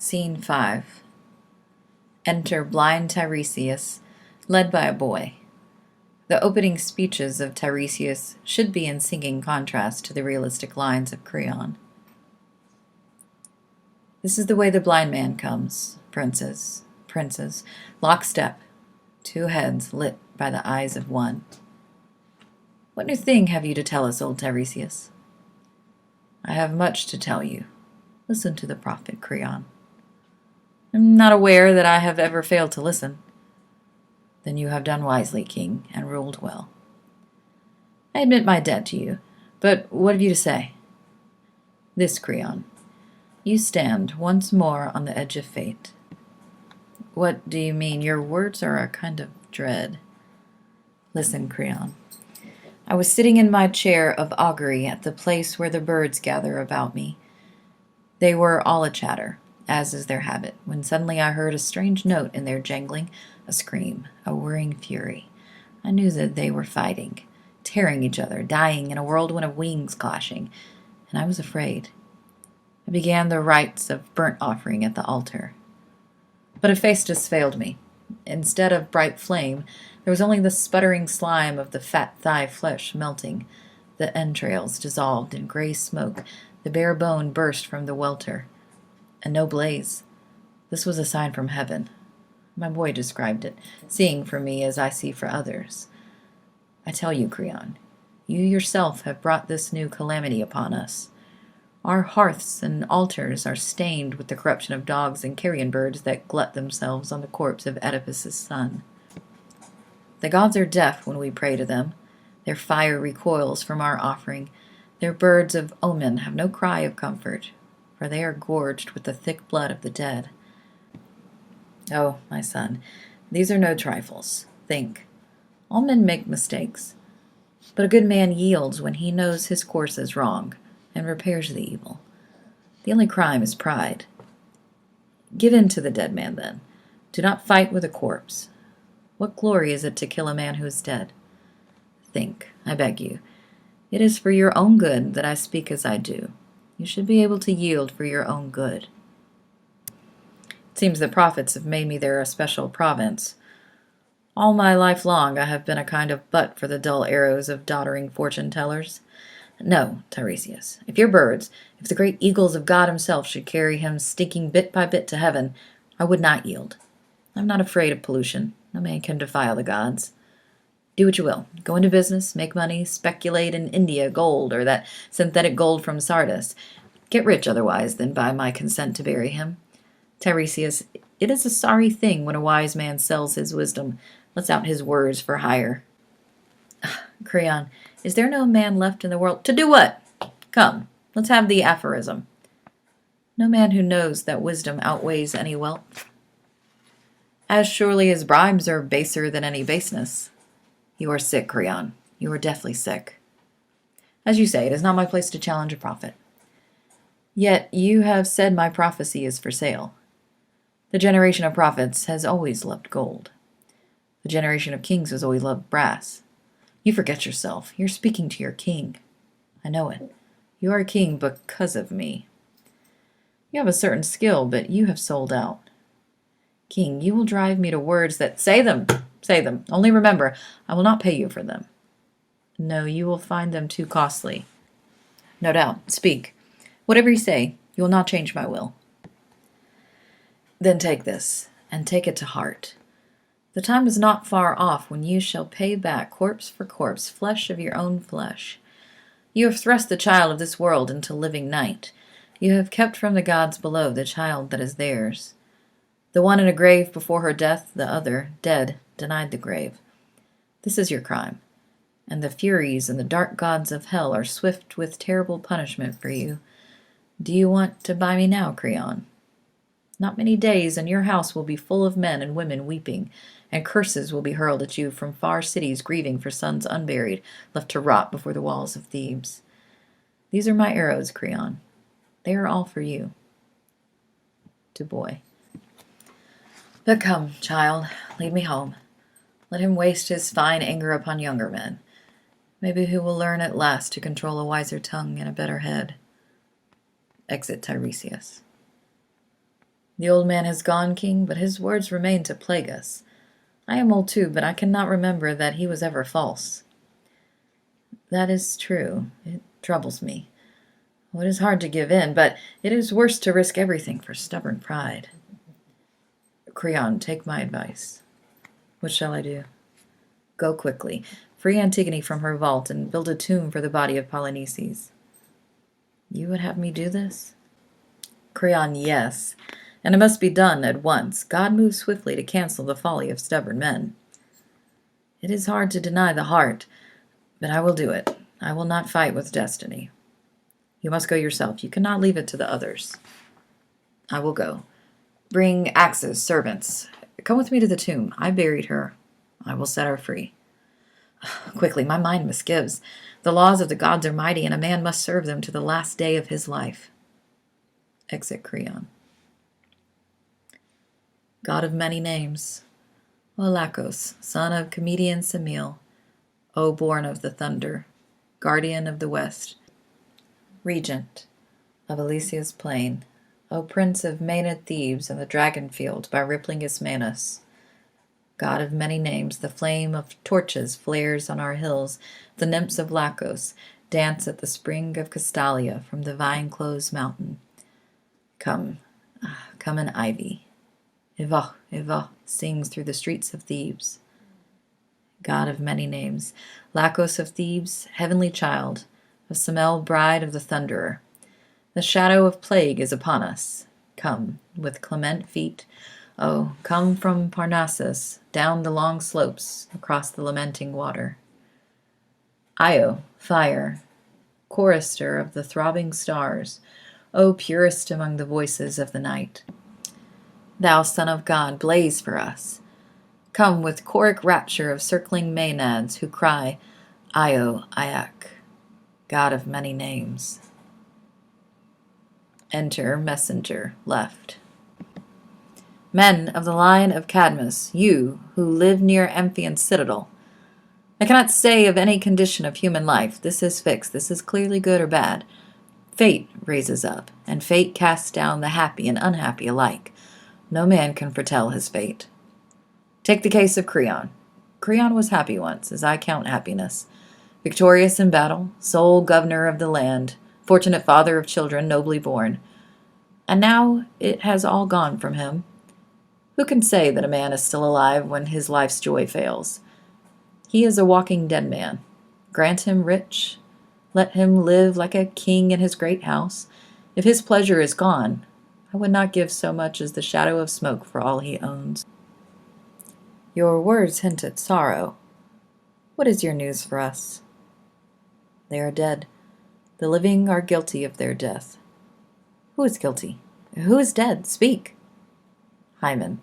Scene 5. Enter blind Tiresias, led by a boy. The opening speeches of Tiresias should be in singing contrast to the realistic lines of Creon. This is the way the blind man comes, princes, lockstep, two heads lit by the eyes of one. What new thing have you to tell us, old Tiresias? I have much to tell you. Listen to the prophet Creon. I'm not aware that I have ever failed to listen. Then you have done wisely, king, and ruled well. I admit my debt to you, but what have you to say? This, Creon. You stand once more on the edge of fate. What do you mean? Your words are a kind of dread. Listen, Creon. I was sitting in my chair of augury at the place where the birds gather about me. They were all a chatter, as is their habit, when suddenly I heard a strange note in their jangling, a scream, a whirring fury. I knew that they were fighting, tearing each other, dying in a whirlwind of wings clashing, and I was afraid. I began the rites of burnt offering at the altar. But Hephaestus failed me. Instead of bright flame, there was only the sputtering slime of the fat thigh flesh melting, the entrails dissolved in gray smoke, the bare bone burst from the welter, and no blaze. This was a sign from heaven. My boy described it, seeing for me as I see for others. I tell you, Creon, you yourself have brought this new calamity upon us. Our hearths and altars are stained with the corruption of dogs and carrion birds that glut themselves on the corpse of Oedipus's son. The gods are deaf when we pray to them. Their fire recoils from our offering. Their birds of omen have no cry of comfort, for they are gorged with the thick blood of the dead. Oh, my son, these are no trifles. Think. All men make mistakes, but a good man yields when he knows his course is wrong, and repairs the evil. The only crime is pride. Give in to the dead man, then. Do not fight with a corpse. What glory is it to kill a man who is dead? Think, I beg you. It is for your own good that I speak as I do. You should be able to yield for your own good. It seems the prophets have made me their especial province. All my life long I have been a kind of butt for the dull arrows of doddering fortune-tellers. No, Tiresias, if your birds, if the great eagles of God himself should carry him stinking bit by bit to heaven, I would not yield. I'm not afraid of pollution. No man can defile the gods. Do what you will. Go into business, make money, speculate in India gold, or that synthetic gold from Sardis. Get rich otherwise than by my consent to bury him. Tiresias, it is a sorry thing when a wise man sells his wisdom, lets out his words for hire. Creon, is there no man left in the world? To do what? Come, let's have the aphorism. No man who knows that wisdom outweighs any wealth. As surely as bribes are baser than any baseness. You are sick, Creon. You are deathly sick. As you say, it is not my place to challenge a prophet. Yet you have said my prophecy is for sale. The generation of prophets has always loved gold. The generation of kings has always loved brass. You forget yourself. You're speaking to your king. I know it. You are a king because of me. You have a certain skill, but you have sold out. King, you will drive me to words that... Say them! Say them. Only remember, I will not pay you for them. No, you will find them too costly. No doubt. Speak. Whatever you say, you will not change my will. Then take this, and take it to heart. The time is not far off when you shall pay back corpse for corpse, flesh of your own flesh. You have thrust the child of this world into living night. You have kept from the gods below the child that is theirs. The one in a grave before her death, the other, dead, denied the grave. This is your crime, and the Furies and the dark gods of hell are swift with terrible punishment for you. Do you want to buy me now, Creon? Not many days, and your house will be full of men and women weeping, and curses will be hurled at you from far cities grieving for sons unburied, left to rot before the walls of Thebes. These are my arrows, Creon. They are all for you. To boy. But come, child, lead me home. Let him waste his fine anger upon younger men. Maybe he will learn at last to control a wiser tongue and a better head. Exit Tiresias. The old man has gone, king, but his words remain to plague us. I am old too, but I cannot remember that he was ever false. That is true. It troubles me. Well, it is hard to give in, but it is worse to risk everything for stubborn pride. Creon, take my advice. What shall I do? Go quickly. Free Antigone from her vault and build a tomb for the body of Dionysus. You would have me do this? Creon, yes. And it must be done at once. God moves swiftly to cancel the folly of stubborn men. It is hard to deny the heart, but I will do it. I will not fight with destiny. You must go yourself. You cannot leave it to the others. I will go. Bring axes, servants. Come with me to the tomb. I buried her. I will set her free. Quickly, my mind misgives. The laws of the gods are mighty, and a man must serve them to the last day of his life. Exit Creon. God of many names, O Lacos, son of comedian Semele, O born of the thunder, guardian of the west, regent of Elysia's plain, O prince of Maenad Thebes and the dragon field by rippling Ismanus, God of many names, the flame of torches flares on our hills, the nymphs of Lacos dance at the spring of Castalia from the vine-closed mountain. Come, come in ivy. Eva, Eva sings through the streets of Thebes. God of many names, Lacos of Thebes, heavenly child, of Semele, bride of the thunderer. The shadow of plague is upon us. Come, with clement feet, oh, come from Parnassus, down the long slopes, across the lamenting water. Io, fire, chorister of the throbbing stars, O purest among the voices of the night. Thou Son of God, blaze for us. Come with choric rapture of circling Maenads who cry, Io, Iak, God of many names. Enter messenger, left. Men of the line of Cadmus, you who live near Amphion's citadel, I cannot say of any condition of human life, this is fixed, this is clearly good or bad. Fate raises up, and fate casts down the happy and unhappy alike. No man can foretell his fate. Take the case of Creon. Creon was happy once, as I count happiness. Victorious in battle, sole governor of the land, fortunate father of children nobly born. And now it has all gone from him. Who can say that a man is still alive when his life's joy fails? He is a walking dead man. Grant him rich. Let him live like a king in his great house. If his pleasure is gone, I would not give so much as the shadow of smoke for all he owns. Your words hint at sorrow. What is your news for us? They are dead. The living are guilty of their death. Who is guilty? Who is dead? Speak. Hymen.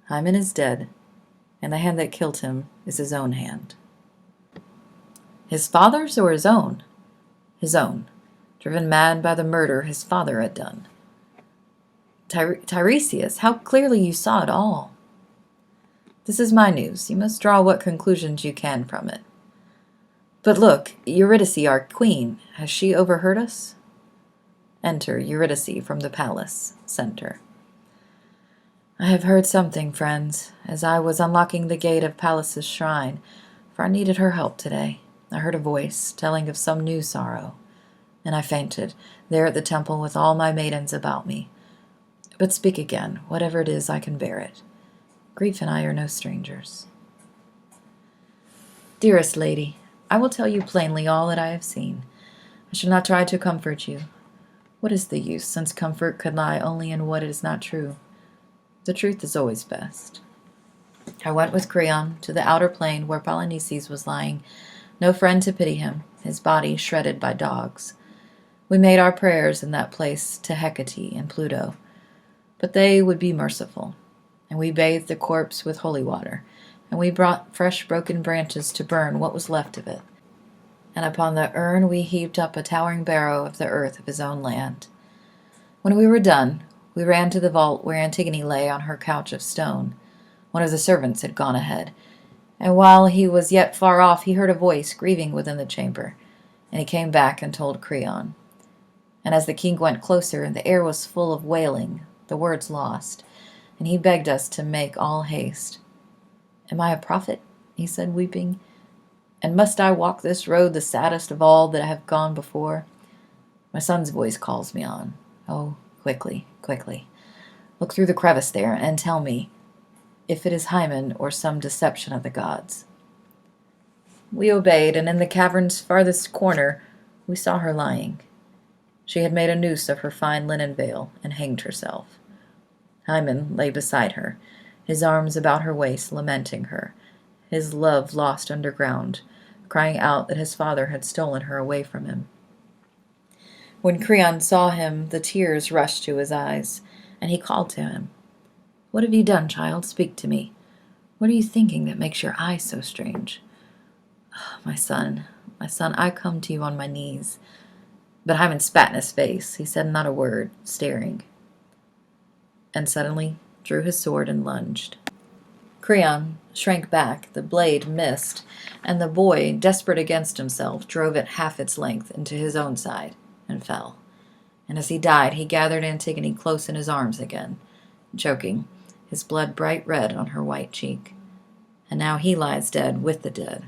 Hymen is dead, and the hand that killed him is his own hand. His father's or his own? His own, driven mad by the murder his father had done. Tiresias, how clearly you saw it all. This is my news. You must draw what conclusions you can from it. But look, Eurydice, our queen, has she overheard us? Enter Eurydice from the palace center. I have heard something, friends, as I was unlocking the gate of Pallas's shrine, for I needed her help today. I heard a voice telling of some new sorrow, and I fainted, there at the temple with all my maidens about me. But speak again, whatever it is, I can bear it. Grief and I are no strangers. Dearest lady, I will tell you plainly all that I have seen. I shall not try to comfort you. What is the use, since comfort could lie only in what is not true? The truth is always best. I went with Creon to the outer plain where Dionysus was lying, no friend to pity him, his body shredded by dogs. We made our prayers in that place to Hecate and Pluto, but they would be merciful, and we bathed the corpse with holy water, and we brought fresh broken branches to burn what was left of it, and upon the urn we heaped up a towering barrow of the earth of his own land. When we were done, we ran to the vault where Antigone lay on her couch of stone. One of the servants had gone ahead, and while he was yet far off, he heard a voice grieving within the chamber, and he came back and told Creon. And as the king went closer, the air was full of wailing, the words lost, and he begged us to make all haste. "Am I a prophet?" he said, weeping. "And must I walk this road, the saddest of all that have gone before? My son's voice calls me on. Oh, quickly, quickly. Look through the crevice there, and tell me if it is Hymen or some deception of the gods." We obeyed, and in the cavern's farthest corner we saw her lying. She had made a noose of her fine linen veil and hanged herself. Hymen lay beside her, his arms about her waist, lamenting her, his love lost underground, crying out that his father had stolen her away from him. When Creon saw him, the tears rushed to his eyes, and he called to him. "What have you done, child? Speak to me. What are you thinking that makes your eyes so strange?" "Oh, my son, I come to you on my knees." But Hymen spat in his face. He said not a word, staring, and suddenly drew his sword and lunged. Creon shrank back, the blade missed, and the boy, desperate against himself, drove it half its length into his own side and fell. And as he died, he gathered Antigone close in his arms again, choking, his blood bright red on her white cheek. And now he lies dead with the dead,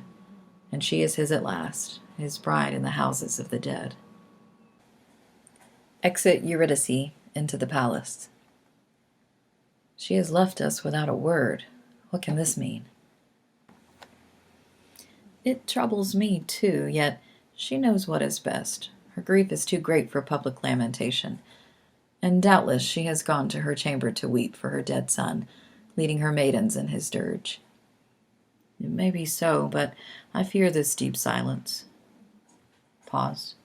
and she is his at last, his bride in the houses of the dead. Exit Eurydice into the palace. She has left us without a word. What can this mean? It troubles me, too, yet she knows what is best. Her grief is too great for public lamentation, and doubtless she has gone to her chamber to weep for her dead son, leading her maidens in his dirge. It may be so, but I fear this deep silence. Pause.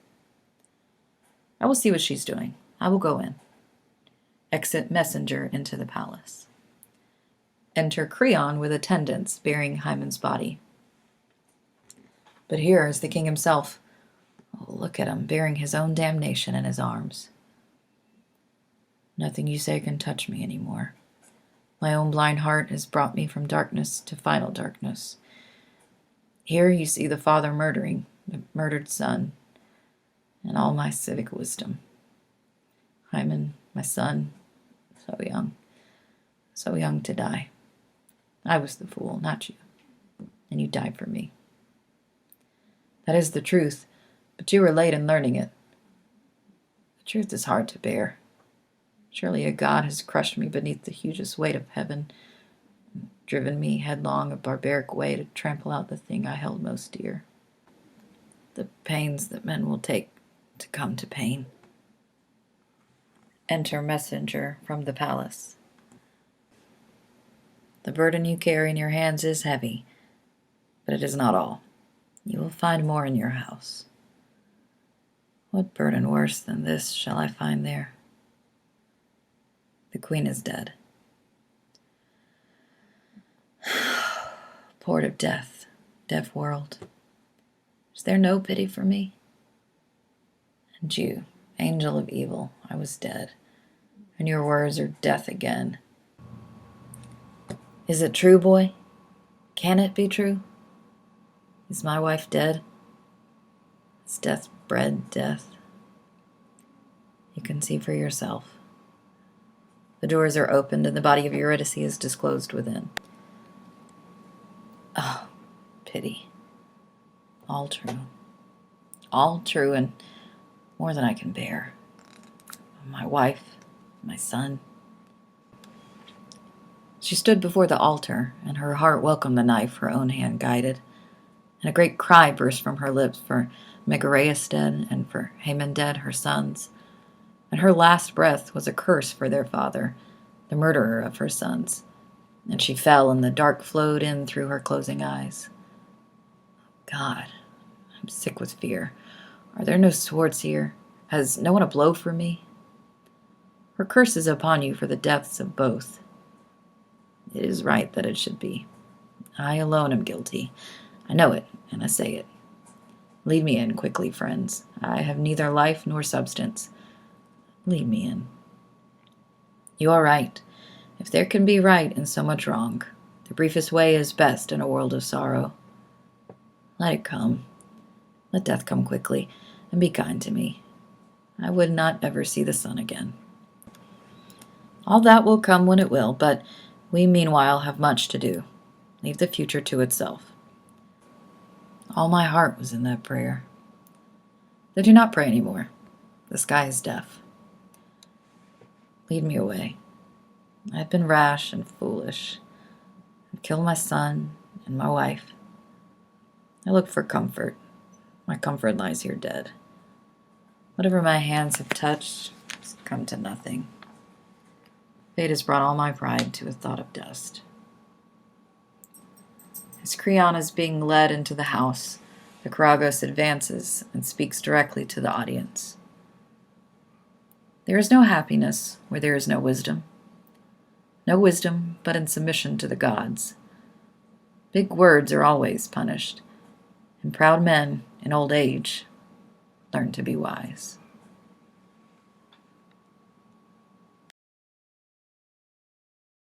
I will see what she's doing. I will go in. Exit messenger into the palace. Enter Creon with attendants bearing Hymen's body. But here is the king himself. Oh, look at him, bearing his own damnation in his arms. Nothing you say can touch me anymore. My own blind heart has brought me from darkness to final darkness. Here you see the father murdering the murdered son, and all my civic wisdom. Hymen, my son, so young to die. I was the fool, not you, and you died for me. That is the truth, but you were late in learning it. The truth is hard to bear. Surely a god has crushed me beneath the hugest weight of heaven, and driven me headlong a barbaric way to trample out the thing I held most dear. The pains that men will take to come to pain. Enter messenger from the palace. The burden you carry in your hands is heavy, but it is not all. You will find more in your house. What burden worse than this shall I find there? The queen is dead. Port of death, deaf world, is there no pity for me? And you, angel of evil, I was dead, and your words are death again. Is it true, boy? Can it be true? Is my wife dead? Is death bred death? You can see for yourself. The doors are opened, and the body of Eurydice is disclosed within. Oh, pity. All true, and more than I can bear. My wife, my son. She stood before the altar, and her heart welcomed the knife her own hand guided, and a great cry burst from her lips for Megareus dead, and for Hymen dead, her sons. And her last breath was a curse for their father, the murderer of her sons. And she fell, and the dark flowed in through her closing eyes. God, I'm sick with fear. Are there no swords here? Has no one a blow for me? Her curse is upon you for the deaths of both. It is right that it should be. I alone am guilty. I know it, and I say it. Lead me in quickly, friends. I have neither life nor substance. Lead me in. You are right. If there can be right in so much wrong, the briefest way is best in a world of sorrow. Let it come. Let death come quickly, and be kind to me. I would not ever see the sun again. All that will come when it will, but we meanwhile have much to do. Leave the future to itself. All my heart was in that prayer. They do not pray anymore. The sky is deaf. Lead me away. I have been rash and foolish. I've killed my son and my wife. I look for comfort. My comfort lies here dead. Whatever my hands have touched has come to nothing. Fate has brought all my pride to a thought of dust. As Creon is being led into the house, the Karagos advances and speaks directly to the audience. There is no happiness where there is no wisdom. No wisdom but in submission to the gods. Big words are always punished, and proud men in old age learn to be wise.